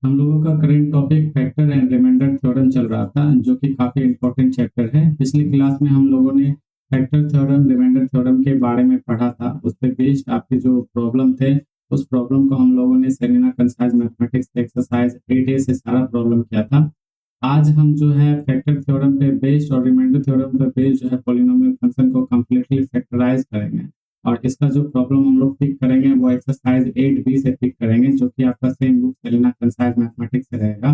हम लोगों का current topic factor and remainder theorem चल रहा था, जो कि काफ़ी इम्पोर्टेंट चैप्टर है। पिछली क्लास में हम लोगों ने फैक्टर थ्योरम, रिमाइंडर थ्योरम के बारे में पढ़ा था। उस पे बेस्ड आपके जो प्रॉब्लम थे, उस प्रॉब्लम को हम लोगों ने Selina concise mathematics exercise 8A से सारा प्रॉब्लम किया था। आज हम जो है फैक्टर थ्योरम पे बेस्ड और रिमाइंडर थ्योरम पे बेस्ड जो है पॉलिनोमियल फंक्शन को कंप्लीटली फैक्टराइज करेंगे। और इसका जो प्रॉब्लम हम लोग पिक करेंगे वो एक्सरसाइज 8B से पिक करेंगे, जो कि आपका same book Selina concise mathematics से रहेगा।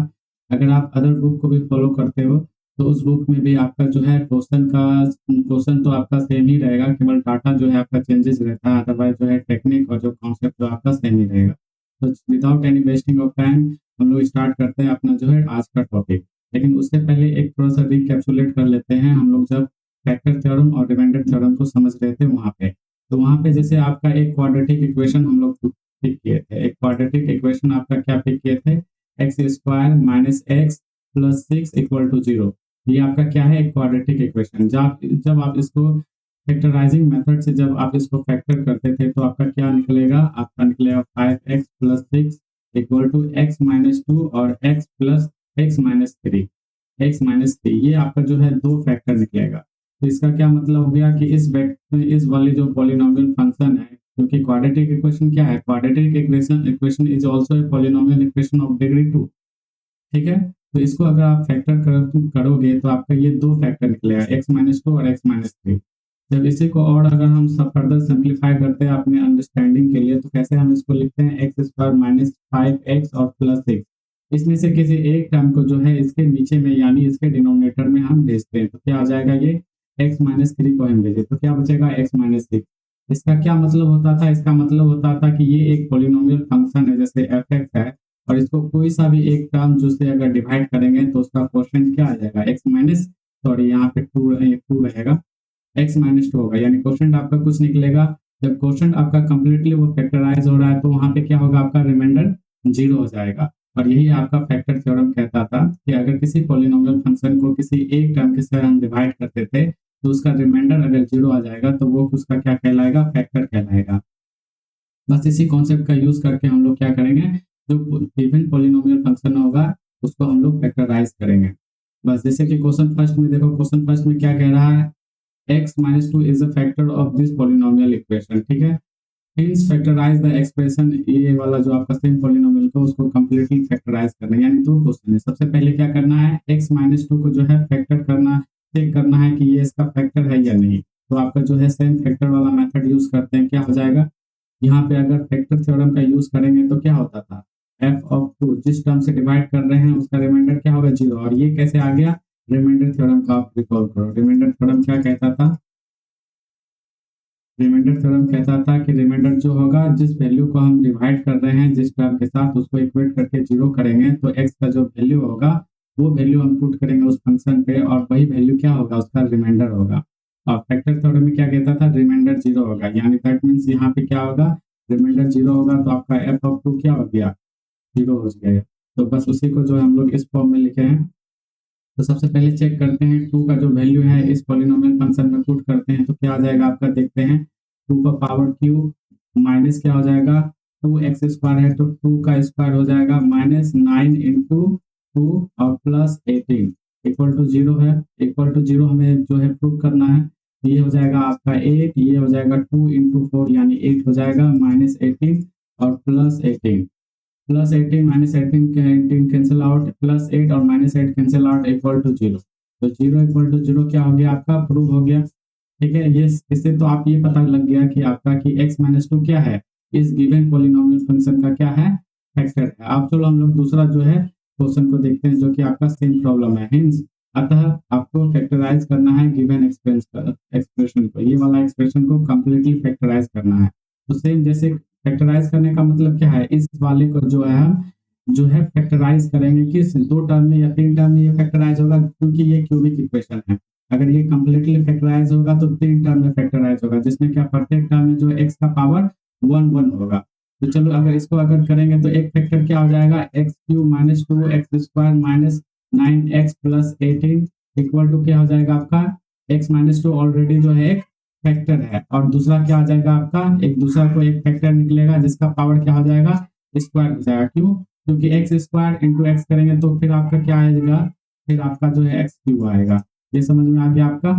अगर आप अदर बुक को भी फॉलो करते हो तो उस बुक में भी आपका जो है क्वेश्चन तो आपका सेम ही रहेगा, केवल डाटा जो है आपका चेंजेस रहता है। अदरवाइज जो है टेक्निक और जो कॉन्सेप्ट जो आपका सेम ही रहेगा। तो without any wasting of time हम लोग स्टार्ट करते हैं अपना जो है आज का टॉपिक। लेकिन उससे पहले एक थोड़ा सा रिकैप्सुलेट कर लेते हैं। हम लोग जब फैक्टर थ्योरम और रिमाइंडर थ्योरम को समझ रहे थे वहाँ पे, तो वहाँ पे जैसे आपका एक क्वाड्रेटिक इक्वेशन हम लोग पिक किए थे। एक क्वाड्रेटिक इक्वेशन आपका क्या पिक किए थे? X square minus x plus 6 equal to 0। ये आपका क्या है? एक क्वाड्रेटिक इक्वेशन। जब आप इसको फैक्टराइजिंग मेथड से जब आप इसको फैक्टर करते थे तो आपका क्या निकलेगा? आपका निकलेगा 5x plus 6 equal to x minus 2 और x plus x minus three. ये आपका जो है दो फैक्टर निकलेगा। तो इसका क्या मतलब हो गया कि इस वाली जो पॉलिनोमियल फंक्शन है, क्योंकि क्वाड्रेटिक इक्वेशन क्या है? Quadratic equation is also a polynomial equation of degree 2। ठीक है, तो इसको अगर आप करोगे तो आपका ये दो फैक्टर निकलेगा, एक्स माइनस 2 और एक्स माइनस 3। जब इसी को और अगर हम सब फर्दर सिंप्लीफाई करते हैं अपने अंडरस्टैंडिंग के लिए, तो कैसे हम इसको लिखते हैं? एक्स स्क्वायर माइनस 5x और प्लस 6। इसमें से किसी एक टर्म को जो है इसके नीचे में यानी इसके डिनोमिनेटर में हम भेजते हैं, तो क्या आ जाएगा? ये एक्स माइनस 3 को हम भेजे तो क्या बचेगा? X minus 6। इसका क्या मतलब होता था? इसका मतलब होता था कि ये एक पॉलिनोमियल फंक्शन है जैसे एफ एक्स है, और इसको कोई सा भी एक टर्म जो से अगर डिवाइड करेंगे तो उसका क्वोशिएंट क्या आ जाएगा? एक्स माइनस, सॉरी यहाँ पे टू रहेगा, एक्स माइनस 2 होगा, यानी क्वोशिएंट आपका कुछ निकलेगा। जब क्वोशिएंट आपका कंप्लीटली वो फैक्टराइज हो रहा है तो वहां पे क्या होगा? आपका रिमाइंडर 0 हो जाएगा। और यही आपका फैक्टर थ्योरम कहता था कि अगर किसी पॉलिनोमियल फंक्शन को किसी एक टर्म के साथ हम डिवाइड करते थे तो उसका रिमाइंडर अगर 0 आ जाएगा तो वो उसका क्या कहलाएगा? फैक्टर कहलाएगा। बस इसी कॉन्सेप्ट का यूज करके हम लोग क्या करेंगे? जो गिवन पॉलिनोमियल फंक्शन होगा उसको हम लोग फैक्टराइज करेंगे। बस जैसे कि क्वेश्चन फर्स्ट में देखो, क्वेश्चन फर्स्ट में क्या कह रहा है? x minus 2 is the factor of this polynomial equation। ठीक है, hence factorize the expression। ये वाला जो आपका सेम पॉलिनोमियल को उसको कंप्लीटली फैक्टराइज करना है, यानी दो क्वेश्चन है। सबसे पहले क्या करना है? x माइनस 2 को जो है फैक्टर करना, चेक करना है कि ये इसका फैक्टर है या नहीं। तो आपका जो है सेम फैक्टर वाला मेथड यूज करते हैं। क्या हो जाएगा यहाँ पे? अगर फैक्टर थ्योरम का यूज करेंगे तो क्या होता था? f ऑफ 2 जिस टर्म से डिवाइड कर रहे हैं उसका रिमाइंडर क्या होगा? 0। और ये कैसे आ गया? रिमाइंडर थ्योरम का आप रिकॉल करो। रिमाइंडर थ्योरम क्या कहता था? रिमाइंडर थ्योरम कहता था कि रिमाइंडर जो होगा, जिस वैल्यू को हम डिवाइड कर रहे हैं जिस टर्म के साथ, उसको इक्वेट करके 0 करेंगे तो x का जो वैल्यू होगा वो वैल्यू हम पुट करेंगे उस फंक्शन पे, और वही वैल्यू क्या होगा? उसका रिमाइंडर होगा। और फैक्टर थ्योरम में क्या कहता था? रिमाइंडर 0 होगा, यानी दैट मीन्स यहाँ पे क्या होगा? रिमाइंडर 0 होगा तो आपका f ऑफ 2 क्या हो गया? 0 हो गया। तो बस उसी को जो हम लोग इस फॉर्म में लिखे हैं। तो सबसे पहले चेक करते हैं 2 का जो वैल्यू है इस पॉलिनोमियल फंक्शन में पुट करते हैं तो क्या आ जाएगा आपका? देखते हैं, 2 का पावर क्यूब माइनस क्या हो जाएगा? 2x स्क्वायर है तो 2 का स्क्वायर हो जाएगा माइनस 9 इंटू 2 और प्लस 18 इक्वल टू 0 है। इक्वल टू 0 हमें जो है प्रूव करना है। तो ये हो जाएगा आपका 8, ये हो जाएगा 2 इंटू 4 यानी 8 हो जाएगा, माइनस 18 और plus 18। Plus 18 minus 18 cancel out, plus 8 और minus 8 cancel out equal to 0। तो 0 इक्वल टू 0 क्या हो गया? आपका प्रूव हो गया। ठीक है, ये इससे तो आप ये पता लग गया कि आपका कि x माइनस 2 क्या है? इस गिवन पॉलिनोमियल फंक्शन का क्या है? फैक्टर है। अब चलो हम लोग दूसरा जो है क्वेश्चन को देखते हैं, जो कि आपका सेम प्रॉब्लम है। हिंस अतः आपको फैक्टराइज करना है गिवन एक्सप्रेशन को, ये वाला एक्सप्रेशन को कंप्लीटली फैक्टराइज करना है। तो सेम जैसे फैक्टराइज करने का मतलब क्या है? इस वाले को जो है हम जो है फैक्टराइज करेंगे किस दो टर्म में या तीन टर्म में ये फैक्टराइज होगा, क्योंकि ये क्यूबिक इक्वेशन है। अगर ये कंप्लीटली फैक्टराइज होगा तो तीन टर्म में फैक्टराइज होगा, जिसमें क्या प्रत्येक टर्म में जो एक्स का पावर 1 होगा। तो चलो अगर इसको अगर करेंगे तो एक फैक्टर क्या हो जाएगा? X cube minus 2x square minus 9x plus 18 equal to क्या हो जाएगा आपका? x माइनस 2 ऑलरेडी जो है एक फैक्टर है, और दूसरा क्या आ जाएगा आपका? एक दूसरा को एक फैक्टर निकलेगा जिसका पावर क्या हो जाएगा? स्क्वायर हो जाएगा। क्यों? क्योंकि एक्स स्क्वायर इंटू एक्स करेंगे तो फिर आपका क्या आएगा, फिर आपका जो है एक्स क्यूब आएगा। ये समझ में आ गया आपका।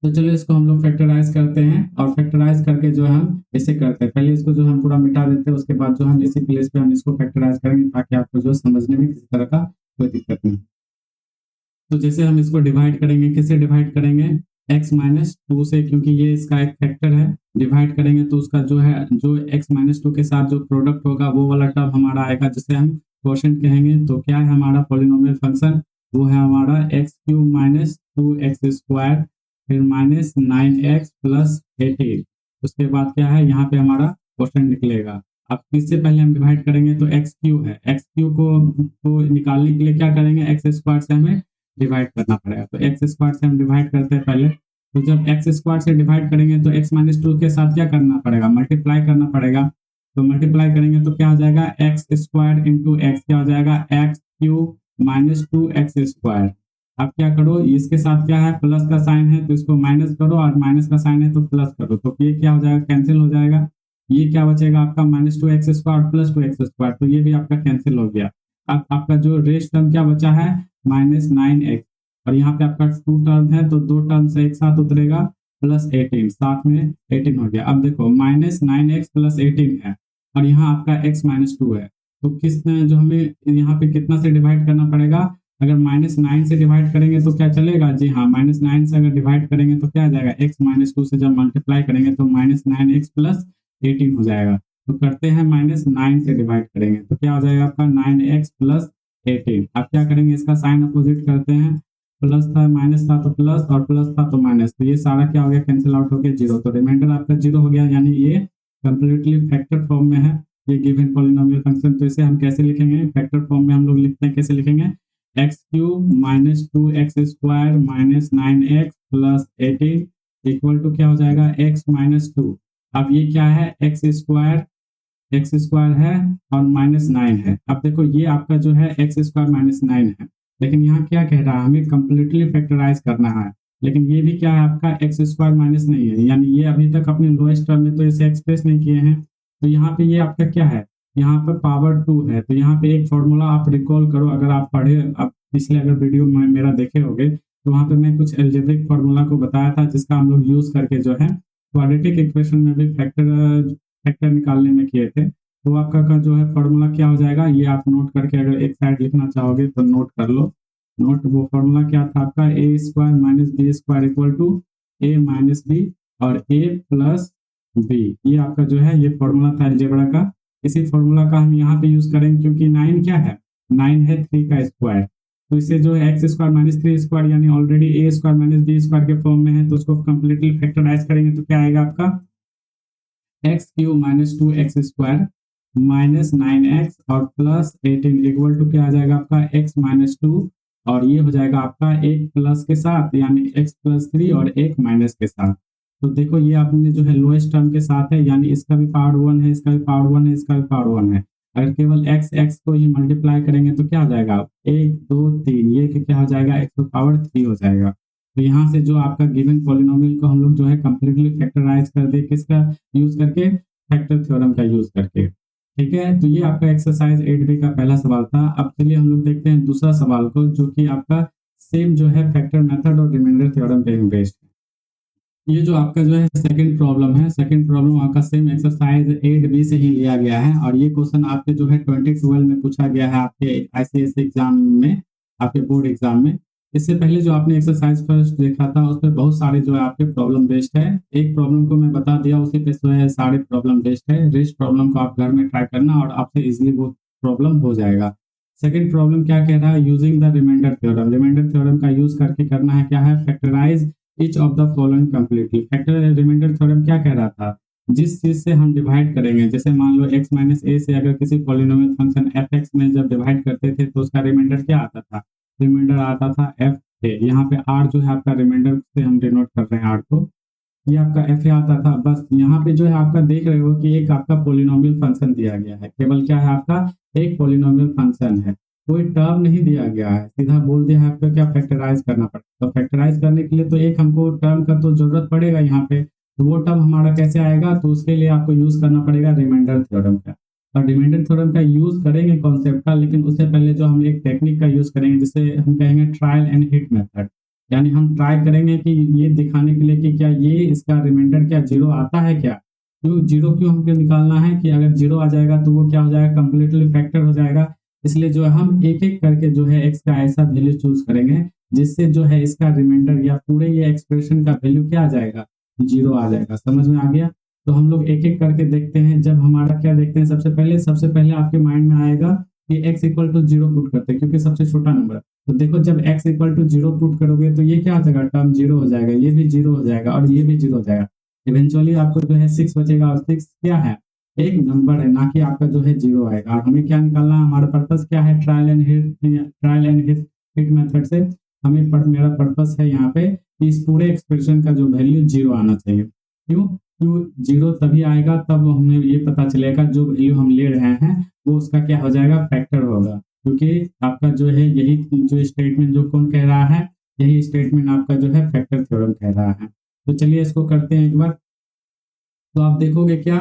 तो चलो इसको हम लोग फैक्टराइज करते हैं, और फैक्टराइज करके जो है हम इसे करते हैं, पहले इसको जो हम पूरा मिटा देते हैं, उसके बाद जो हम इसी प्लेस पे हम इसको फैक्टराइज करेंगे ताकि आपको जो समझने में किसी तरह का कोई दिक्कत नहीं। तो जैसे हम इसको डिवाइड करेंगे, किससे डिवाइड करेंगे, x माइनस टू से, क्योंकि ये इसका एक फैक्टर है। डिवाइड करेंगे तो उसका जो है, जो x माइनस टू के साथ जो प्रोडक्ट होगा वो वाला टर्म हमारा आएगा, जिसे हम क्वोशिएंट कहेंगे। तो क्या है हमारा पॉलिनोमियल फंक्शन, वो है हमारा x cube minus two x square, फिर माइनस 9x प्लस 18। उसके बाद क्या है, यहाँ पे हमारा क्वोशिएंट निकलेगा। अब इससे पहले हम डिवाइड करेंगे तो एक्स क्यूब है, एक्स क्यूब को निकालने के लिए क्या करेंगे, एक्स स्क्वायर से हमें डिवाइड करना पड़ेगा। तो एक्स स्क्वायर से हम डिवाइड करते हैं पहले। तो जब एक्स स्क्वायर से डिवाइड करेंगे तो एक्स माइनस टू के साथ क्या करना पड़ेगा, मल्टीप्लाई करना पड़ेगा। तो मल्टीप्लाई करेंगे तो क्या हो जाएगा, एक्स स्क्वायर इंटू एक्स क्या हो जाएगा, x cube minus two x square. अब क्या करो, इसके साथ क्या है, प्लस का साइन है तो इसको माइनस करो, और माइनस का साइन है तो प्लस करो। तो ये क्या हो जाएगा, कैंसिल हो जाएगा। ये क्या बचेगा आपका, minus two x square plus two x square, तो ये भी आपका कैंसिल हो गया। अब आपका जो रेस्ट टर्म क्या बचा है, माइनस 9x, और यहाँ पे आपका टू टर्म है तो दो टर्म से एक साथ उतरेगा, प्लस 18, साथ में 18 हो गया। अब देखो माइनस 9x प्लस 18 है, और यहाँ आपका x माइनस टू है। तो किस जो हमें यहाँ पे कितना से डिवाइड करना पड़ेगा, अगर माइनस 9 से डिवाइड करेंगे तो क्या चलेगा, जी हाँ, माइनस 9 से अगर डिवाइड करेंगे तो क्या आ जाएगा, x माइनस टू से जब मल्टीप्लाई करेंगे तो माइनस 9x प्लस 18 हो जाएगा। तो करते हैं माइनस 9 से डिवाइड करेंगे तो क्या हो जाएगा आपका 9x प्लस 18। अब क्या करेंगे, इसका साइन अपोजिट करते हैं, प्लस था माइनस था तो प्लस, और प्लस था तो माइनस, तो ये सारा क्या हो गया, कैंसिल आउट हो गया, जीरो। तो रिमाइंडर आपका जीरो हो गया, यानी ये कंप्लीटली फैक्टर फॉर्म में है ये गिवन पॉलिनोमियल फंक्शन। तो इसे हम कैसे लिखेंगे, फैक्टर फॉर्म में हम लोग लिखते हैं, कैसे लिखेंगे, x cube minus two x square minus 9x plus 18 equal to क्या हो जाएगा, x माइनस टू। अब ये क्या है, एक्स स्क्वायर है और माइनस 9 है। अब देखो ये आपका जो है एक्स स्क्वायर माइनस 9 है, लेकिन यहाँ क्या कह रहा है, हमें कंप्लीटली फैक्टराइज करना है। लेकिन ये भी क्या है आपका एक्स स्क्वायर माइनस नहीं है, यानी ये अभी तक अपने लोएस्ट टर्म में तो इसे एक्सप्रेस नहीं किए हैं। तो यहाँ पे ये आपका क्या है, यहाँ पे पावर 2 है। तो यहाँ पे एक फॉर्मूला आप रिकॉल करो, अगर आप पढ़े, आप पिछले अगर वीडियो में मेरा देखे होगे तो वहाँ पे मैं कुछ एल्जेब्रिक फॉर्मूला को बताया था, जिसका हम लोग यूज करके जो है क्वाड्रेटिक इक्वेशन में भी फैक्टर निकालने में किए थे। तो आपका का जो है फॉर्मूला क्या हो जाएगा, ये आप नोट करके अगर एक साइड लिखना चाहोगे तो नोट कर लो। नोट, वो फॉर्मूला क्या था आपका, A square minus B square equal to A minus B और ए प्लस बी। ये आपका जो है ये फॉर्मूला था अलजेब्रा का। इसी फॉर्मूला का हम यहाँ पे यूज करेंगे, क्योंकि 9 क्या है, 9 है 3 का स्क्वायर। तो इसे जो है एक्स स्क्वायर माइनस 3 स्क्वायर यानी ऑलरेडी ए स्क्वायर माइनस बी स्क्वायर के फॉर्म में है, तो उसको कंप्लीटली फैक्टराइज करेंगे तो क्या आएगा आपका, x cube minus two x square minus 9x और प्लस 18 इक्वल टू क्या आ जाएगा आपका, x माइनस टू, और ये हो जाएगा आपका एक प्लस के साथ यानी x प्लस 3 और एक माइनस के साथ। तो देखो ये आपने जो है लोएस्ट टर्म के साथ है, यानी इसका भी पावर 1 है, इसका भी पावर 1 है, इसका भी पावर 1 है। अगर केवल x को ही मल्टीप्लाई करेंगे तो क्या हो जाएगा, 1 2 3, ये क्या हो जाएगा, x to पावर 3 हो जाएगा। तो यहाँ से जो आपका गिवन पॉलिनोमियल को हम लोग जो है कंप्लीटली फैक्टराइज कर दे, किसका यूज करके, फैक्टर थ्योरम का यूज करके। ठीक है, तो ये आपका एक्सरसाइज 8b का पहला सवाल था। अब चलिए हम लोग देखते हैं दूसरा सवाल को, जो कि आपका सेम जो है फैक्टर मेथड और रिमाइंडर थ्योरम पे बेस्ड है। ये जो आपका जो है सेकंड प्रॉब्लम है, सेकंड प्रॉब्लम आपका सेम एक्सरसाइज 8b से ही लिया गया है, और ये क्वेश्चन आपके जो है 2012 में पूछा गया है आपके ICSE एग्जाम में, आपके बोर्ड एग्जाम में। इससे पहले जो आपने एक्सरसाइज फर्स्ट देखा था उस पर बहुत सारे जो है आपके प्रॉब्लम बेस्ड है। एक प्रॉब्लम को मैं बता दिया, उसी पे जो है सारे प्रॉब्लम बेस्ड है। रेस्ट प्रॉब्लम को आप घर में ट्राई करना और आपसे इजीली वो प्रॉब्लम हो जाएगा। सेकंड प्रॉब्लम क्या कह रहा है, using the remainder theorem. Remainder theorem का यूज करके करना है क्या है, factorise each of the following completely. Factor remainder theorem क्या कह रहा था, जिस चीज से हम डिवाइड करेंगे, जैसे मान लो x माइनस ए से अगर किसी पॉलिनोमियल फंक्शन fx में जब डिवाइड करते थे तो उसका रिमाइंडर क्या आता था, रिमाइंडर आता था f a। यहाँ पे r जो है आपका रिमाइंडर से हम डिनोट कर रहे हैं r को, ये आपका f a आता था। बस यहाँ पे जो है आपका देख रहे हो कि एक आपका पॉलिनोमियल फंक्शन दिया गया है, केवल क्या है आपका एक पॉलिनोमियल फंक्शन है, कोई टर्म नहीं दिया गया है। सीधा बोल दिया है आपका क्या, फैक्टराइज करना पड़ेगा। तो फैक्टराइज करने के लिए तो एक हमको टर्म का तो जरूरत पड़ेगा यहाँ पे, तो वो टर्म हमारा कैसे आएगा, तो उसके लिए आपको यूज करना पड़ेगा रिमाइंडर थ्योरम का। और रिमाइंडर थ्योरम का यूज करेंगे कॉन्सेप्ट का, लेकिन उससे पहले जो हम एक टेक्निक का यूज करेंगे जिसे हम कहेंगे ट्रायल एंड हिट मेथड। यानी हम ट्राई करेंगे कि ये दिखाने के लिए कि क्या ये इसका रिमाइंडर क्या जीरो आता है क्या। क्यों जीरो, क्यों हमको निकालना है कि अगर जीरो आ जाएगा तो वो क्या हो जाएगा, कंप्लीटली फैक्टर हो जाएगा। इसलिए जो है हम एक एक करके जो है एक्स का ऐसा वैल्यू चूज करेंगे जिससे जो है इसका रिमाइंडर या पूरे ये एक्सप्रेशन का वैल्यू क्या आ जाएगा, जीरो आ जाएगा। समझ में आ गया। तो हम लोग एक एक करके देखते हैं। जब हमारा क्या देखते हैं, सबसे पहले आपके माइंड में आएगा कि x equal to zero put करते हैं क्योंकि सबसे छोटा नंबर है। तो देखो जब x equal to zero put करोगे तो ये क्या हो जाएगा, टर्म जीरो हो जाएगा, ये भी जीरो हो जाएगा और ये भी जीरो हो जाएगा। इवेंचुअली आपको जो है सिक्स बचेगा और सिक्स क्या है, एक नंबर है, ना कि आपका जो है जीरो आएगा। और हमें क्या निकालना है, हमारा पर्पस क्या है, ट्रायल एंड हिट मेथड से मेरा पर्पस है यहाँ पे कि इस पूरे एक्सप्रेशन का जो वैल्यू जीरो आना चाहिए। क्यों, क्यों जीरो तभी आएगा तब हमें ये पता चलेगा जो वैल्यू हम ले रहे हैं वो उसका क्या हो जाएगा, फैक्टर होगा। क्योंकि आपका जो है यही जो स्टेटमेंट जो कौन कह रहा है, यही स्टेटमेंट आपका जो है फैक्टर थ्योरम कह रहा है। तो चलिए इसको करते हैं एक बार। तो आप देखोगे क्या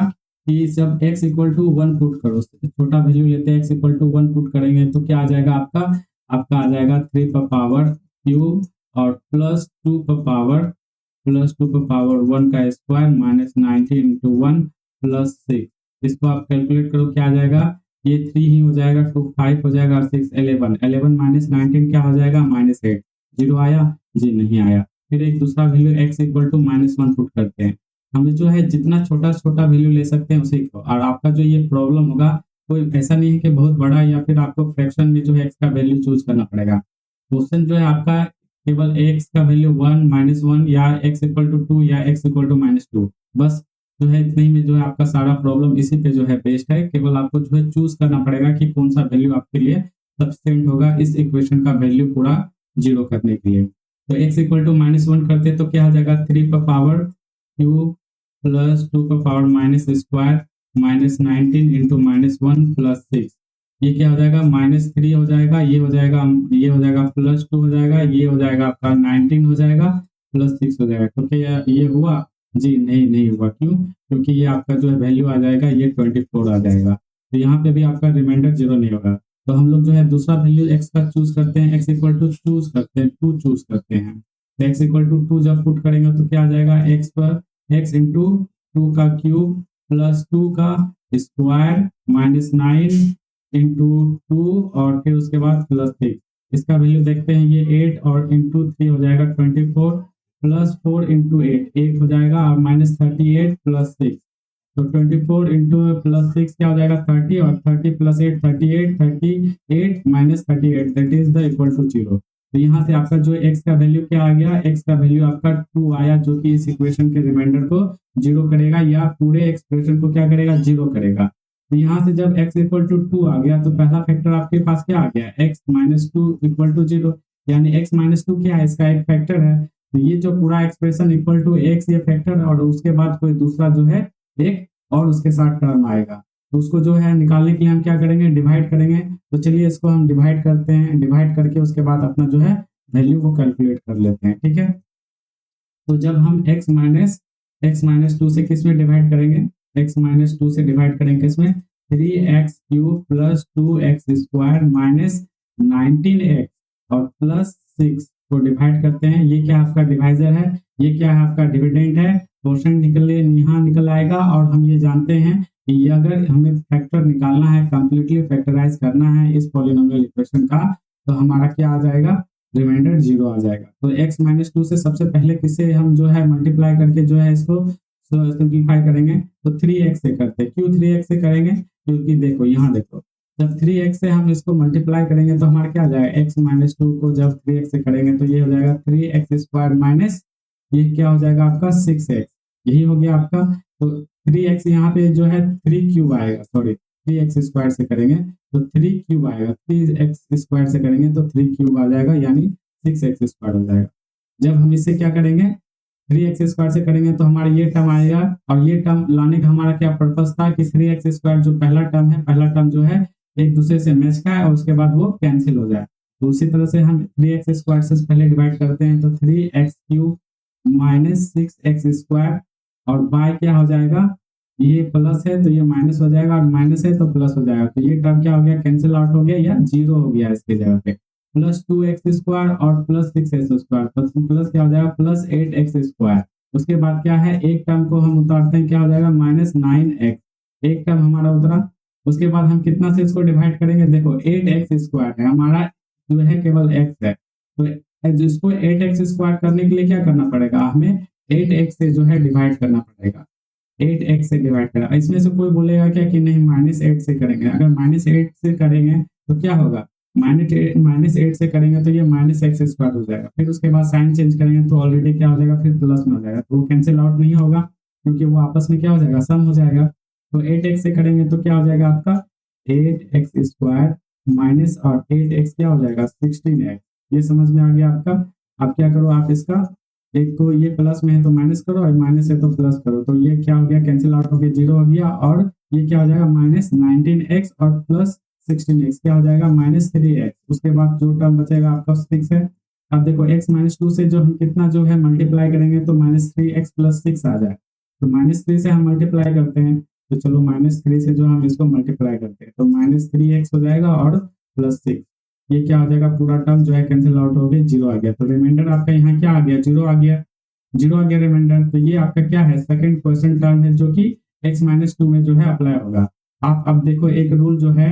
कि जब x equal to one put करो, छोटा वैल्यू लेते हैं, x equal to one put करेंगे तो क्या आ जाएगा आपका, आपका आ जाएगा थ्री पर पावर क्यूब और प्लस टू पर पावर वन का square minus 19 into one plus six. इसको आप कैलकुलेट करो क्या आ जाएगा, ये थ्री ही हो जाएगा, टू फाइव हो जाएगा और सिक्स 11, 11 माइनस 19 क्या हो जाएगा, माइनस 8। जीरो आया जी, नहीं आया। फिर एक दूसरा value x equal to minus one put करते हैं। हम जो है जितना छोटा छोटा वैल्यू ले सकते हैं उसी को। और आपका जो ये प्रॉब्लम होगा कोई ऐसा नहीं है कि बहुत बड़ा या फिर आपको फ्रैक्शन में जो है x का वैल्यू चूज करना पड़ेगा। क्वेश्चन जो है आपका केवल x का वैल्यू वन माइनस वन या x इक्वल टू टू या x equal to minus two, बस जो है इतने ही में जो है आपका सारा प्रॉब्लम इसी पे जो है बेस्ड है। केवल आपको जो है चूज करना पड़ेगा कि कौन सा वैल्यू आपके लिए सफिशिएंट होगा इस इक्वेशन का वैल्यू पूरा जीरो करने के लिए। तो x equal to minus one करते तो क्या हो जाएगा, थ्री पर पावर क्यूब प्लस टू का power minus square minus 19 into minus one plus six. ये क्या हो जाएगा, माइनस थ्री हो जाएगा, ये हो जाएगा प्लस टू हो जाएगा, ये हो जाएगा आपका 19 हो जाएगा प्लस सिक्स हो जाएगा। तो क्या ये हुआ जी, नहीं हुआ। क्यों, क्योंकि ये आपका जो है वैल्यू आ जाएगा ये 24 आ जाएगा। तो यहाँ पे भी आपका रिमाइंडर जीरो नहीं होगा। तो हम लोग जो है दूसरा वैल्यू x का चूज करते हैं, x इक्वल टू चूज करते हैं, टू चूज करते हैं। तो x इक्वल टू टू जब पुट करेंगे तो क्या आ जाएगा, x पर x इंटू टू का क्यूब प्लस टू का स्क्वायर माइनस 9 इंटू टू और फिर उसके बाद प्लस सिक्स। इसका वैल्यू देखते हैं, ये 8 और इंटू थ्री हो जाएगा 24 प्लस 4 इंटू एट हो जाएगा और माइनस 38 प्लस सिक्स। तो 24 इंटू प्लस सिक्स क्या हो जाएगा, 30 और 30 plus eight 38 minus 38 that is the equal to zero. तो यहाँ से आपका जो x का वैल्यू क्या आ गया, x का वैल्यू आपका 2 आया जो कि इस इक्वेशन के रिमाइंडर को जीरो करेगा या पूरे एक्सप्रेशन को क्या करेगा, जीरो करेगा। तो यहाँ से जब x इक्वल टू टू आ गया तो पहला फैक्टर आपके पास क्या आ गया, x minus two equal to zero. यानी x माइनस टू क्या है, इसका एक फैक्टर है। तो ये जो पूरा एक्सप्रेशन इक्वल टू x ये फैक्टर और उसके बाद कोई दूसरा जो है एक और उसके साथ टर्म आएगा। तो उसको जो है निकालने के लिए हम क्या करेंगे, डिवाइड करेंगे। तो चलिए इसको हम डिवाइड करते हैं, डिवाइड करके उसके बाद अपना जो है वैल्यू को कैलकुलेट कर लेते हैं, ठीक है। तो जब हम x माइनस टू से किस में डिवाइड करेंगे, x माइनस टू से डिवाइड करेंगे किसमें, 3x cube plus 2x square minus 19x और प्लस 6 को डिवाइड करते हैं। ये क्या आपका डिवाइजर है, ये क्या है आपका डिविडेंड है। क्वेश्चन यहाँ निकल आएगा और हम ये जानते हैं कि ये अगर हमें फैक्टर निकालना है, कंप्लीटली फैक्टराइज करना है इस पॉलिनोमियल इक्वेशन का, तो हमारा क्या आ जाएगा, रिमाइंडर जीरो आ जाएगा। तो x माइनस टू से सबसे पहले किससे हम जो है मल्टीप्लाई करके जो है इसको सिंप्लीफाई करेंगे, तो 3x से करते हैं। क्यों 3x से करेंगे, क्योंकि देखो यहाँ देखो, जब 3x से हम इसको मल्टीप्लाई करेंगे तो हमारा क्या आ जाएगा, x माइनस टू को जब 3x से करेंगे तो ये हो जाएगा 3x स्क्वायर माइनस ये क्या हो जाएगा आपका 6x, यही हो गया आपका। तो 3x यहाँ पे जो है 3 क्यूब आएगा, सॉरी 3x स्क्वायर से करेंगे तो 3 क्यूब आएगा, 3x स्क्वायर से करेंगे तो 3 क्यूब आ जाएगा यानी 6x स्क्वायर हो जाएगा। जब हम इससे क्या करेंगे, 3x स्क्वायर से करेंगे तो हमारा ये टर्म आएगा और ये टर्म लाने का हमारा क्या पर्पस था कि 3x स्क्वायर जो पहला टर्म जो है एक दूसरे से मैच का है और उसके बाद वो कैंसिल हो जाए। तो उसी तरह से हम 3x स्क्वायर से पहले डिवाइड करते हैं तो 3x cube minus 6x square और बाय क्या हो जाएगा ये प्लस है तो ये माइनस हो जाएगा, और माइनस है तो प्लस हो जाएगा, तो ये टर्म क्या हो गया, कैंसिल आउट हो गया या जीरो हो गया इसकी जगह पे। प्लस 2x² और प्लस 6x², प्लस क्या हो जाएगा, प्लस 8x²। उसके बाद क्या है, एक टर्म को हम उतारते हैं, क्या हो जाएगा, -9x। एक टर्म हमारा उतरा। उसके बाद हम कितना से इसको डिवाइड करेंगे, देखो 8x² है हमारा, जो है केवल x है, तो जिसको 8x² करने के लिए क्या करना पड़ेगा, हमें 8x से जो है डिवाइड करना पड़ेगा। 8x से डिवाइड करा, इसमें से कोई बोलेगा क्या कि नहीं -8 से करेंगे, अगर -8 से करेंगे तो क्या होगा, -8 से करेंगे तो ये -x² हो जाएगा, फिर उसके बाद साइन चेंज करेंगे तो ऑलरेडी क्या हो जाएगा, फिर प्लस में हो जाएगा, तो वो कैंसिल आउट नहीं होगा, क्योंकि वो आपस में क्या हो जाएगा, सम हो जाएगा। तो 8x से करेंगे तो क्या हो जाएगा आपका 8x² माइनस, और 8x क्या हो जाएगा 16x। ये समझ में आ गया आपका। आप क्या करो, आप इसका एक को ये प्लस में है तो माइनस करो, और माइनस है तो प्लस करो, तो ये क्या हो गया, कैंसिल आउट हो गया, जीरो हो गया, और ये क्या हो जाएगा -19x और प्लस 16x क्या हो जाएगा -3x। उसके बाद जो टर्म बचेगा आपका 6 है। अब देखो x -2 से जो हम कितना जो है मल्टीप्लाई करेंगे तो -3x प्लस 6 आ जाए, तो -3 से हम मल्टीप्लाई करते हैं, तो चलो -3 से जो हम इसको मल्टीप्लाई करते हैं तो -3x हो जाएगा और प्लस 6, ये क्या हो जाएगा, पूरा टर्म जो है कैंसिल आउट हो गया, जीरो आ गया, तो रिमाइंडर आपका यहाँ क्या आ गया, जीरो आ गया, जीरो आ गया रिमाइंडर। तो ये आपका क्या है, सेकंड क्वेश्चन टर्म है, जो कि x-2 में जो है अप्लाई होगा। आप अब देखो एक रूल जो है,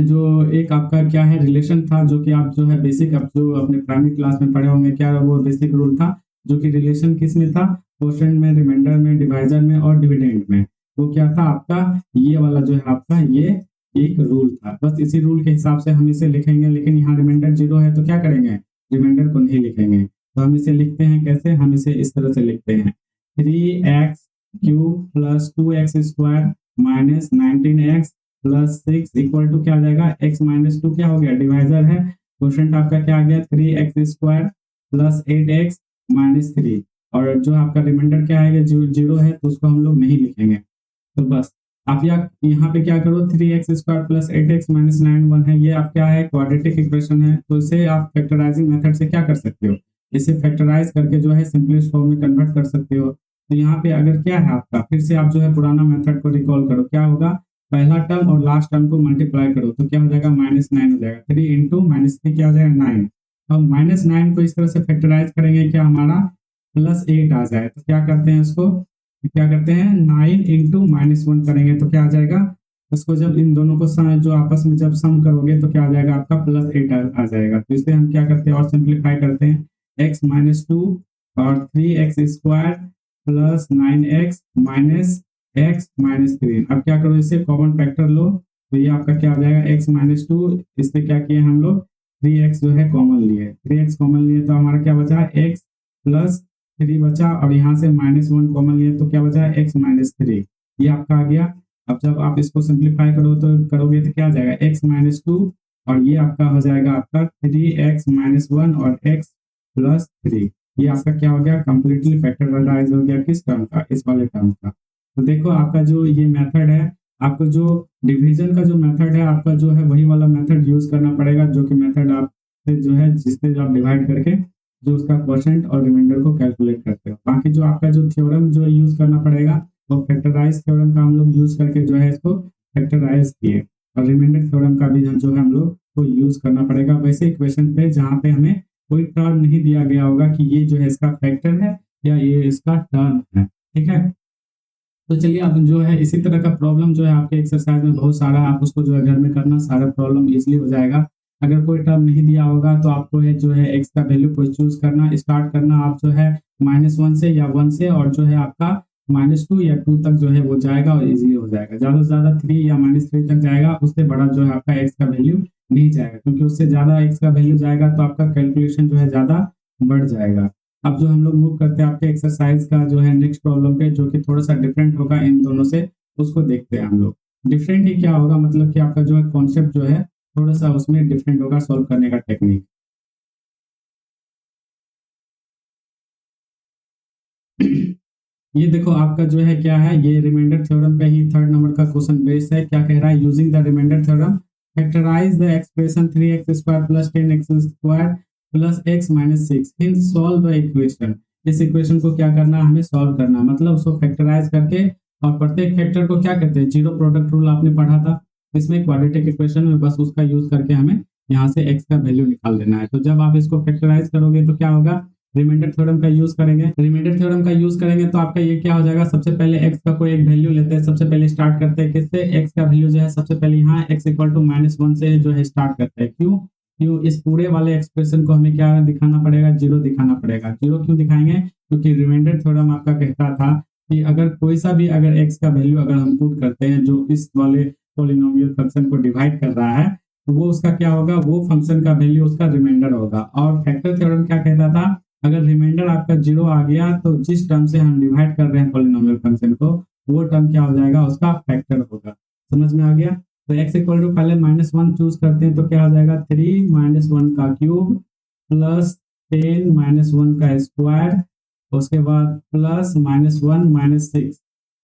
जो एक आपका क्या है रिलेशन था, जो कि आप जो है बेसिक, आप जो अपने प्राइमरी क्लास में पढ़े होंगे, क्या वो बेसिक रूल था, जो कि रिलेशन किस में था, क्वोशिएंट में, रिमाइंडर में, डिवाइजर में और डिविडेंड में। वो क्या था आपका, ये वाला जो है आपका ये एक रूल था, बस इसी रूल के हिसाब से हम इसे लिखेंगे, लेकिन यहाँ रिमाइंडर जीरो है तो क्या करेंगे, रिमाइंडर को नहीं लिखेंगे, तो हम इसे लिखते हैं कैसे, हम इसे इस तरह से लिखते हैं 3x³ plus 2x² minus 19x plus 6 equal to क्या आ जाएगा, x-2 क्या हो गया, डिवाइजर है, क्वोशिएंट आपका क्या आ गया 3x² प्लस 8x माइनस 3, और जो आपका रिमाइंडर क्या आएगा, जीरो है तो उसको हम लोग नहीं लिखेंगे। तो बस आप यहाँ पे क्या करो, 3x² प्लस 8x माइनस 9 है, ये आप क्या है, क्वाड्रेटिक इक्वेशन है, तो इसे आप फैक्टराइजिंग मेथड से क्या कर सकते हो, इसे फैक्टराइज करके जो है सिंपलेस्ट फॉर्म में कन्वर्ट कर सकते हो। तो यहाँ पे अगर क्या है आपका, फिर से आप जो है पुराना मेथड को रिकॉल करो, क्या होगा, पहला टर्म और लास्ट टर्म को मल्टीप्लाई करो तो क्या हो जाएगा, -9 हो जाएगा, 3 इंटू -3 क्या हो जाएगा 9। तो -9 को इस तरह से फैक्टराइज करेंगे, क्या हमारा +8 आ जाए, तो क्या करते हैं इसको, क्या करते हैं 9 इंटू -1 करेंगे तो क्या आ जाएगा, उसको जब इन दोनों को जो आपस में जब सम करोगे तो क्या आ जाएगा आपका +8 आ जाएगा। तो इसे हम क्या करते हैं और सिंप्लीफाई करते हैं, x-2 और 3x² plus 9x minus x-3। अब क्या करो, इसे कॉमन फैक्टर लो, तो ये आपका क्या हो जाएगा, x-2, इससे क्या किए हम लोग 3x जो है कॉमन लिए, 3x कॉमन लिए तो हमारा क्या बचा, x प्लस 3 बचा, और यहाँ से -1 कॉमन लिए तो क्या बचा, x-3, ये आपका आ गया। अब जब आप इसको सिंप्लीफाई करोगे तो क्या आ जाएगा, x-2, और ये आपका हो जाएगा आपका 3x-1 और x प्लस 3, ये आपका क्या हो गया, कंप्लीटली फैक्टराइज हो गया, किस टर्म का, इस वाले टर्म का। तो देखो आपका जो ये मेथड है, आपको जो डिवीजन का जो मेथड है आपका, जो है वही वाला मेथड यूज करना पड़ेगा, जो कि मेथड आप जो है जिससे आप डिवाइड करके जो उसका क्वोशिएंट और रिमाइंडर को कैलकुलेट करते हो। बाकी जो आपका जो थ्योरम जो यूज करना पड़ेगा, वो फैक्टराइज थ्योरम का हम लोग यूज करके जो है इसको फैक्टराइज किए, और रिमाइंडर थ्योरम का भी जो है हम लोग को यूज करना पड़ेगा वैसे इक्वेशन पे, जहाँ पे हमें कोई टर्म नहीं दिया गया होगा कि ये जो है इसका फैक्टर है या ये इसका टर्म है, ठीक है। तो चलिए अब जो है इसी तरह का प्रॉब्लम जो है आपके एक्सरसाइज में बहुत सारा, आप उसको जो है घर में करना, सारा प्रॉब्लम इजीली हो जाएगा। अगर कोई टर्म नहीं दिया होगा तो आपको है जो है x का वैल्यू को चूज करना, स्टार्ट करना आप जो है -1 से या 1 से, और जो है आपका -2 या 2 तक जो है वो जाएगा और इजीली हो जाएगा। ज़्यादा से ज़्यादा 3 या -3 तक जाएगा, उससे बड़ा जो है आपका x का वैल्यू नहीं जाएगा, क्योंकि उससे ज़्यादा x का वैल्यू जाएगा तो आपका कैलकुलेशन जो है ज़्यादा बढ़ जाएगा। अब जो हम लोग मूव करते हैं आपके एक्सरसाइज का जो है नेक्स्ट प्रॉब्लम पे, जो कि थोड़ा सा डिफरेंट होगा इन दोनों से, उसको देखते हैं हम लोग। डिफरेंट ही क्या होगा, मतलब कि आपका जो है कॉन्सेप्ट जो है थोड़ा सा उसमें डिफरेंट होगा, सॉल्व करने का टेक्निक। ये देखो आपका जो है क्या है, ये रिमाइंडर थ्योरम पे ही थर्ड नंबर का क्वेश्चन बेस्ड है। क्या कह रहा है, using the remainder theorem factorise the expression 3x² plus 10x² plus x minus 6 hence solve the equation. इस इक्वेशन को क्या करना है, हमें सॉल्व करना, मतलब उसको फैक्टराइज करके और प्रत्येक फैक्टर को क्या कहते हैं, जीरो प्रोडक्ट रूल आपने पढ़ा था इसमें क्वाड्रेटिक इक्वेशन में, बस उसका यूज करके हमें यहाँ से x का वैल्यू निकाल देना है। तो जब आप इसको फैक्टराइज करोगे तो क्या होगा, रिमाइंडर थ्योरम का यूज करेंगे, रिमाइंडर थ्योरम का यूज करेंगे तो आपका ये क्या हो जाएगा, सबसे पहले x का कोई एक वैल्यू लेते हैं, सबसे पहले स्टार्ट करते हैं किससे, x का वैल्यू जो है सबसे पहले यहाँ x इक्वल टू -1 से जो है स्टार्ट करते हैं। क्यों क्यों इस पूरे वाले एक्सप्रेशन को हमें क्या दिखाना पड़ेगा, जीरो दिखाना पड़ेगा। जीरो क्यों दिखाएंगे, क्योंकि रिमाइंडर थ्योरम आपका कहता था कि अगर कोई सा भी अगर x का वैल्यू अगर हम पुट करते हैं जो इस वाले पॉलिनोमियल फंक्शन को डिवाइड कर रहा है, तो वो उसका क्या होगा, वो फंक्शन का वैल्यू उसका रिमाइंडर होगा। और फैक्टर थ्योरम क्या कहता था, अगर रिमाइंडर आपका जीरो आ गया तो जिस टर्म से हम डिवाइड कर रहे हैं पॉलिनोमियल फंक्शन को, वो टर्म क्या हो जाएगा, उसका फैक्टर होगा। समझ में आ गया। तो x इक्वल टू पहले -1 चूज करते हैं तो क्या हो जाएगा, 3 -1 का क्यूब प्लस 10 -1 का स्क्वायर, उसके बाद प्लस -1 -6।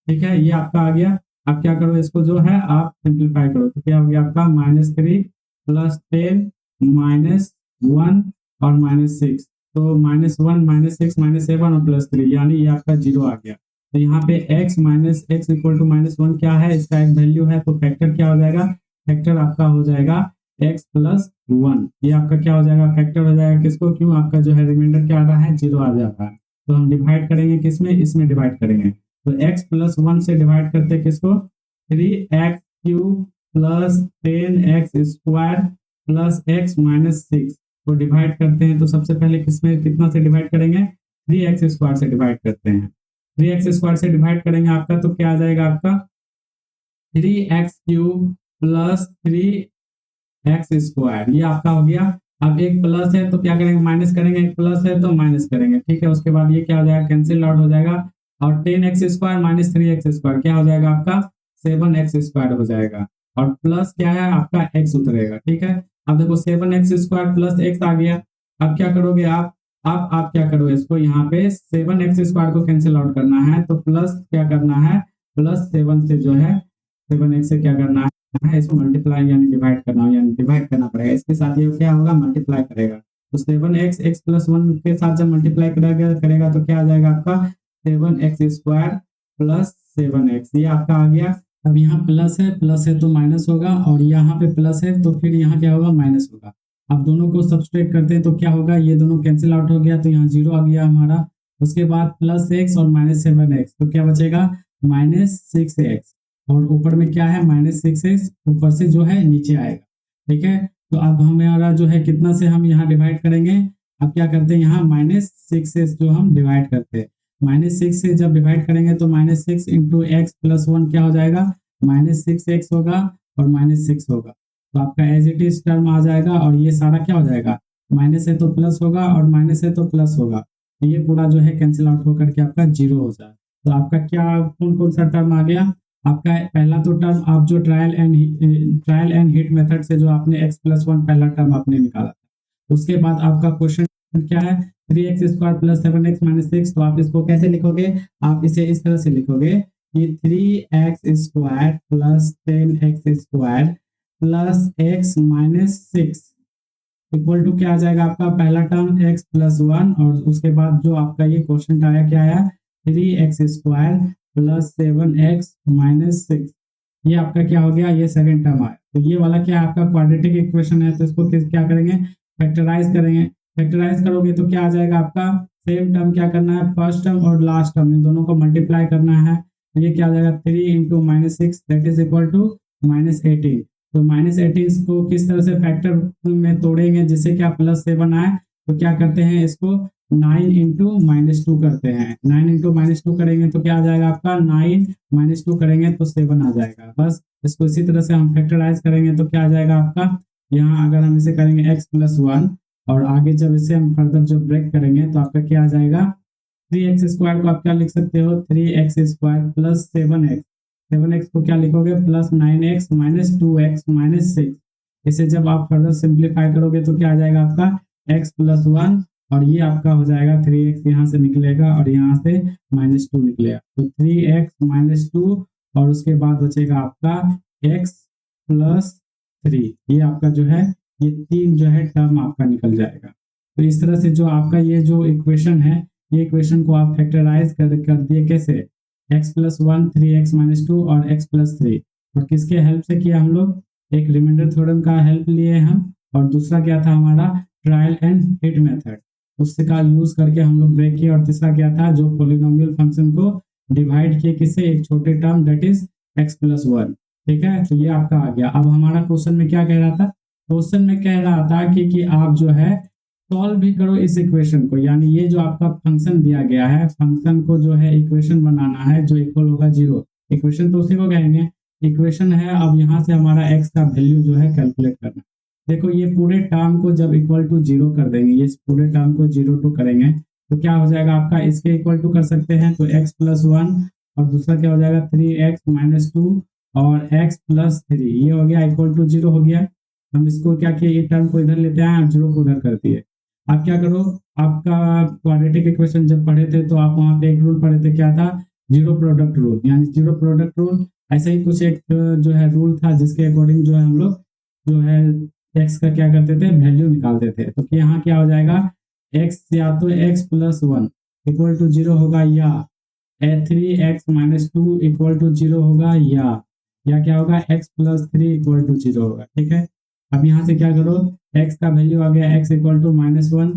ठीक है, ये आपका आ गया। आप क्या करो, इसको जो है आप सिंप्लीफाई करो तो क्या हो गया आपका -3 प्लस 10 -1 और -6, तो -1 -6 -7 और +3, यानी ये आपका जीरो आ गया। तो यहाँ पे x minus x equal to -1 क्या है, इसका एक वैल्यू है, तो फैक्टर क्या हो जाएगा, फैक्टर आपका हो जाएगा x प्लस 1। ये आपका क्या हो जाएगा, फैक्टर हो जाएगा किसको, क्यों आपका जो है रिमाइंडर क्या आ रहा है, जीरो आ जाता है। तो हम डिवाइड करेंगे किसमें, इसमें डिवाइड करेंगे। तो x प्लस 1 से डिवाइड करते हैं किसको, 3x cube plus 10x square plus x -6 को डिवाइड करते हैं। तो सबसे पहले किसमें कितना से डिवाइड करेंगे, 3x स्क्वायर से डिवाइड करते हैं। 3x स्क्वायर से डिवाइड करेंगे आपका तो क्या आ जाएगा आपका 3x cube plus 3x square, ये आपका हो गया। अब एक प्लस है तो क्या करेंगे, माइनस करेंगे, एक प्लस है तो माइनस करेंगे। ठीक है, उसके बाद ये क्या हो जाएगा, कैंसिल आउट हो जाएगा, और 10x square minus 3x square क्या हो जाएगा आपका 7x स्क्वायर हो जाएगा, और प्लस क्या है आपका x उतरेगा। ठीक है, अब देखो 7x स्क्वायर प्लस x आ गया। अब क्या करोगे आप क्या करो, इसको यहाँ पे 7x स्क्वायर को कैंसिल आउट करना है, तो प्लस क्या करना है, +7 से जो है 7x से क्या करना है, इसको मल्टीप्लाई यानी डिवाइड करना, यानी डिवाइड करना पड़ेगा। इसके साथ ये क्या होगा, मल्टीप्लाई करेगा। तो 7x x प्लस 1 के साथ जब मल्टीप्लाई करेगा तो क्या आ जाएगा आपका 7x स्क्वायर प्लस 7x, ये आपका आ गया। अब यहाँ प्लस है तो माइनस होगा, और यहाँ पे प्लस है तो फिर यहाँ क्या होगा, माइनस होगा। अब दोनों को सब्सट्रैक्ट करते हैं तो क्या होगा, ये दोनों कैंसिल आउट हो गया, तो यहाँ जीरो आ गया हमारा। उसके बाद +x और -7x, तो क्या बचेगा -6x, और ऊपर में क्या है -6x, ऊपर से जो है नीचे आएगा। ठीक है, तो अब हमारा जो है कितना से हम यहाँ डिवाइड करेंगे, अब क्या करते हैं यहाँ -6x जो हम डिवाइड करते हैं, -6 से जब डिवाइड करेंगे तो -6 इंटू x प्लस 1 क्या हो जाएगा, -6x होगा और -6 होगा। तो आपका एज इट इज टर्म आ जाएगा, और ये सारा क्या हो जाएगा, माइनस है तो प्लस होगा और माइनस है तो प्लस होगा। तो ये पूरा जो है कैंसिल आउट होकर के आपका जीरो हो जाए। तो आपका क्या कौन कौन सा टर्म आ गया, आपका पहला तो टर्म आप जो ट्रायल एंड हिट मेथड से जो आपने x प्लस 1 पहला टर्म आपने निकाला, उसके बाद आपका क्वेश्चन क्या है, 3x स्क्वायर प्लस 7x -6। तो आप इसको कैसे लिखोगे, आप इसे इस तरह से लिखोगे कि 3x square plus 10x square plus x -6 equal to क्या आ जाएगा आपका पहला टर्म x प्लस 1, और उसके बाद जो आपका ये क्वेश्चन आया क्या आया, 3x स्क्वायर प्लस 7x -6, ये आपका क्या हो गया, ये सेकंड टर्म आया। तो ये वाला क्या आपका क्वाड्रेटिक इक्वेशन है, तो इसको क्या करेंगे, फैक्टराइज करेंगे। फैक्टराइज करोगे तो क्या आ जाएगा आपका, सेम टर्म क्या करना है, फर्स्ट टर्म और लास्ट टर्म इन दोनों को मल्टीप्लाई करना है। तो ये क्या आ जाएगा 3 into -6 that is equal to -18। तो -18 को किस तरह से फैक्टर में तोड़ेंगे जिससे क्या +7 आए, तो क्या करते हैं इसको 9 इंटू -2 करते हैं। 9 इंटू -2 करेंगे तो क्या आ जाएगा आपका 9 -2 करेंगे तो 7 आ जाएगा। बस इसको इसी तरह से हम फैक्टराइज करेंगे तो क्या आ जाएगा आपका, यहाँ अगर हम इसे करेंगे x प्लस 1, और आगे जब इसे हम फर्दर जो ब्रेक करेंगे तो आपका क्या आ जाएगा, 3x स्क्वायर को आप क्या लिख सकते हो, 3x स्क्वायर प्लस 7x को क्या लिखोगे, plus 9x minus 2x minus 6। इसे जब आप फर्दर सिंप्लीफाई करोगे तो क्या आ जाएगा आपका x प्लस 1, और ये आपका हो जाएगा 3x यहाँ से निकलेगा और यहाँ से -2 निकलेगा, तो 3x -2, और उसके बाद बचेगा आपका x प्लस 3। ये आपका जो है ये 3 जो है टर्म आपका निकल जाएगा। तो इस तरह से जो आपका ये जो इक्वेशन है, ये इक्वेशन को आप फैक्टराइज कर दिए कैसे, x+1 3x-2 और x+3, और किसके हेल्प से किया हम लोग, एक रिमाइंडर थ्योरम का हेल्प लिए हम, और दूसरा क्या था हमारा ट्रायल एंड हिट मेथड, उससे का यूज करके हम लोग ब्रेक किए, और तीसरा क्या था जो पॉलिनोमियल फंक्शन को डिवाइड किए किससे, एक छोटे टर्म दैट इज x+1। ठीक है, तो ये आपका आ गया। अब हमारा क्वेश्चन में क्या कह रहा था, क्वेश्चन में कह रहा था कि आप जो है सॉल्व भी करो इस इक्वेशन को, यानी ये जो आपका फंक्शन दिया गया है, फंक्शन को जो है इक्वेशन बनाना है जो इक्वल होगा 0। इक्वेशन तो उसी को कहेंगे, इक्वेशन है। अब यहाँ से हमारा x का वैल्यू जो है कैलकुलेट करना। देखो ये पूरे टर्म को जब इक्वल टू 0 कर देंगे, ये पूरे टर्म को 0 टू करेंगे तो क्या हो जाएगा आपका, इसके इक्वल टू कर सकते हैं तो x+1, और दूसरा क्या हो जाएगा 3x-2 और x+3, ये हो गया इक्वल टू 0 हो गया। हम इसको क्या किए, ये टर्म को इधर लेते हैं, 0 को उधर कर दिए। आप क्या करो, आपका क्वाड्रेटिक इक्वेशन जब पढ़े थे तो आप वहां पे एक रूल पढ़े थे, क्या था, जीरो प्रोडक्ट रूल, यानी जीरो प्रोडक्ट रूल। ऐसा ही कुछ एक जो है रूल था जिसके अकॉर्डिंग जो है हम लोग जो है x का क्या करते थे, वैल्यू निकालते थे। तो यहाँ क्या हो जाएगा, x या तो x+1 इक्वल टू 0 होगा, या 3x-2 इक्वल टू 0 होगा, या क्या होगा x+3 इक्वल टू 0 होगा। ठीक है, अब यहाँ से क्या करो, x का वैल्यू आ गया x इक्वल टू -1,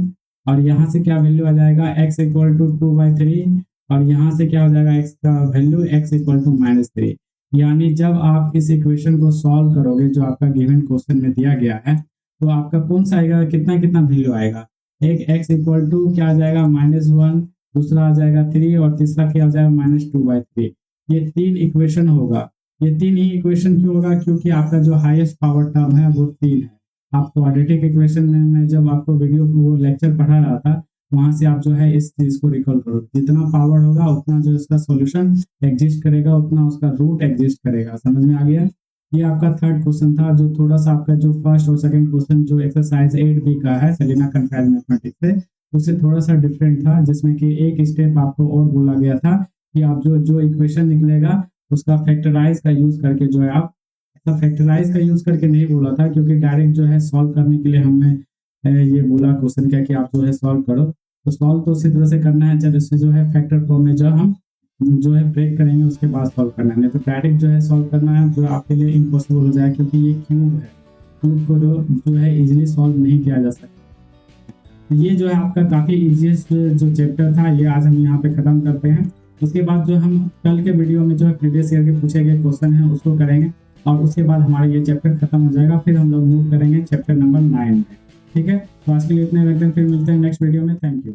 और यहाँ से क्या वैल्यू आ जाएगा x इक्वल टू 2/3, और यहाँ से क्या हो जाएगा x का वैल्यू x इक्वल टू -3। यानी जब आप इस इक्वेशन को सॉल्व करोगे जो आपका गिवन क्वेश्चन में दिया गया है, तो आपका कौन सा आएगा, कितना कितना वैल्यू आएगा, एक x इक्वल टू क्या आ जाएगा -1, दूसरा आ जाएगा 3, और तीसरा क्या आ जाएगा -2/3। ये 3 इक्वेशन होगा। ये 3 ही इक्वेशन क्यों होगा, क्योंकि आपका जो हाईएस्ट पावर टर्म है वो 3 है। आप क्वाड्रेटिक इक्वेशन में मैं जब आपको वीडियो वो लेक्चर पढ़ा रहा था, वहां से आप जो है इस चीज को रिकॉल करो, जितना पावर होगा उतना जो इसका सॉल्यूशन एग्जिस्ट करेगा, उतना उसका रूट एग्जिस्ट करेगा। समझ में आ गया। ये आपका थर्ड क्वेश्चन था, जो थोड़ा सा आपका जो फर्स्ट और सेकंड क्वेश्चन जो एक्सरसाइज 8B का है सेलिना कंफाइल मैथमेटिक्स से, उससे थोड़ा सा डिफरेंट था, जिसमें कि एक स्टेप आपको और बोला गया था कि आप जो इक्वेशन निकलेगा उसका फैक्टराइज का यूज करके जो है आप, फैक्टराइज का यूज करके नहीं बोला था, क्योंकि डायरेक्ट जो है सॉल्व करने के लिए हमने ये बोला क्वेश्चन क्या कि आप जो है सॉल्व करो। तो सॉल्व तो उसी तरह से करना है जब इससे जो है फैक्टर फॉर्म में जो हम जो है ब्रेक करेंगे उसके बाद सॉल्व करना है, नहीं तो डायरेक्ट जो है सॉल्व करना है जो आपके लिए इम्पॉसिबल हो जाए, क्योंकि ये क्यूब है, क्यूब को जो है इजीली सॉल्व नहीं किया जा सकता। ये जो है आपका काफ़ी इजीएस्ट जो चैप्टर था ये आज हम यहाँ पे ख़त्म करते हैं। उसके बाद जो हम कल के वीडियो में जो है प्रीवियस ईयर के पूछे गए क्वेश्चन हैं उसको करेंगे, और उसके बाद हमारा ये चैप्टर खत्म हो जाएगा। फिर हम लोग मूव करेंगे चैप्टर नंबर 9 में। ठीक है, तो आज के लिए इतने रखते हैं, फिर मिलते हैं नेक्स्ट वीडियो में। Thank you.